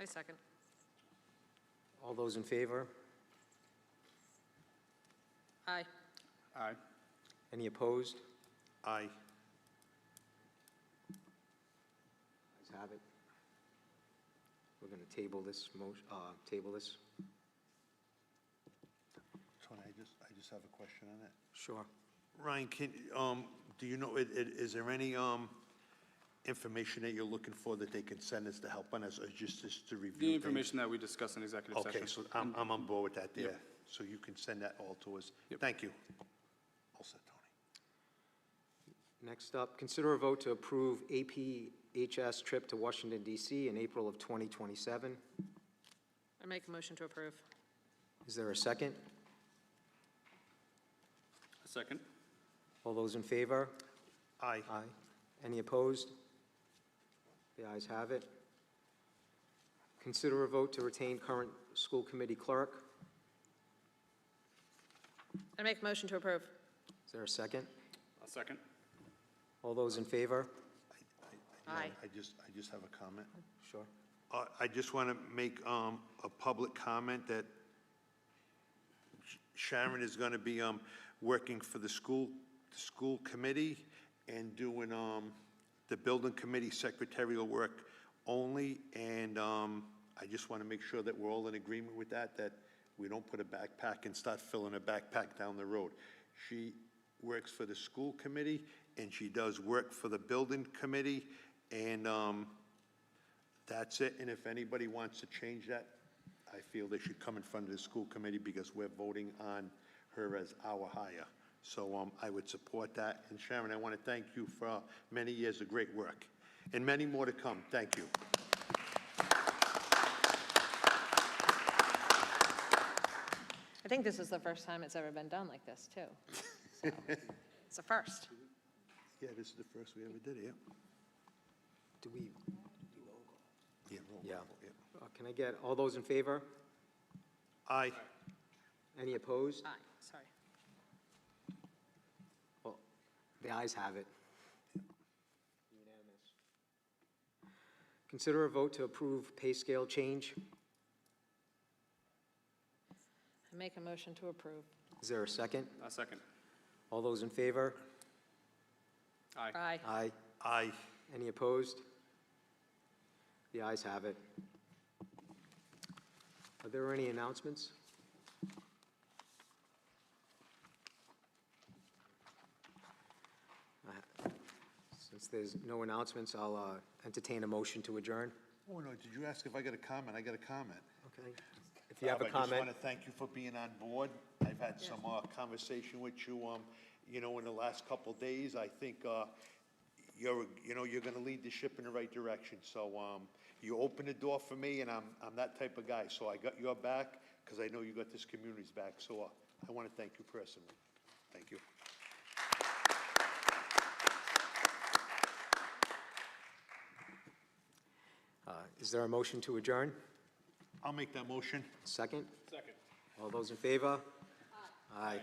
Speaker 6: second.
Speaker 1: All those in favor?
Speaker 6: Aye.
Speaker 3: Aye.
Speaker 1: Any opposed?
Speaker 2: Aye.
Speaker 1: Ayes have it. We're going to table this table this.
Speaker 2: Tony, I just have a question on that.
Speaker 1: Sure.
Speaker 2: Ryan, do you know, is there any information that you're looking for that they can send us to help on us, or just to review
Speaker 3: The
Speaker 2: things?
Speaker 3: information that we discussed in executive session.
Speaker 2: Okay, so I'm on board with that there.
Speaker 3: Yep.
Speaker 2: So you can send that all to us.
Speaker 3: Yep.
Speaker 2: Thank you. All set, Tony.
Speaker 1: Next up, consider a vote to approve APHS trip to Washington DC in April of 2027.
Speaker 6: I make a motion to approve.
Speaker 1: Is there a second?
Speaker 3: A second.
Speaker 1: All those in favor?
Speaker 2: Aye.
Speaker 1: Aye. Any opposed? The ayes have it. Consider a vote to retain current school committee clerk.
Speaker 6: I make a motion to approve.
Speaker 1: Is there a second?
Speaker 3: A second.
Speaker 1: All those in favor?
Speaker 6: Aye.
Speaker 2: I just have a comment.
Speaker 1: Sure.
Speaker 2: I just want to make a public comment that Sharon is going to be working for the school committee and doing the building committee secretarial work only, and I just want to make sure that we're all in agreement with that we don't put a backpack and start filling a backpack down the road. She works for the school committee, and she does work for the building committee, and that's it. And if anybody wants to change that, I feel they should come in front of the school committee, because we're voting on her as our hire. So I would support that. And Sharon, I want to thank you for many years of great work, and many more to come. Thank you.
Speaker 6: I think this is the first time it's ever been done like this, too. So, it's a first.
Speaker 2: Yeah, this is the first we ever did it, yeah.
Speaker 1: Do we,
Speaker 2: Yeah, roll
Speaker 1: yeah.
Speaker 2: call, yeah.
Speaker 1: Can I get all those in favor?
Speaker 2: Aye.
Speaker 1: Any opposed?
Speaker 6: Aye, sorry.
Speaker 1: Well, the ayes have it. Unanimous. Consider a vote to approve pay scale change.
Speaker 6: I make a motion to approve.
Speaker 1: Is there a second?
Speaker 3: A second.
Speaker 1: All those in favor?
Speaker 3: Aye.
Speaker 6: Aye.
Speaker 1: Aye.
Speaker 2: Aye.
Speaker 1: Any opposed? The ayes have it. Are there any announcements? Since there's no announcements, I'll entertain a motion to adjourn.
Speaker 2: Oh, no, did you ask if I got a comment? I got a comment.
Speaker 1: Okay. If you have a
Speaker 2: I just want
Speaker 1: comment,
Speaker 2: to thank you for being on board. I've had some conversation with you, in the last couple days. I think you're going to lead the ship in the right direction. So you opened the door for me, and I'm that type of guy. So I got your back, because I know you got this community's back. So I want to thank you personally. Thank you.
Speaker 1: is there a motion to adjourn?
Speaker 2: I'll make that motion.
Speaker 1: Second?
Speaker 3: Second.
Speaker 1: All those in favor? Aye.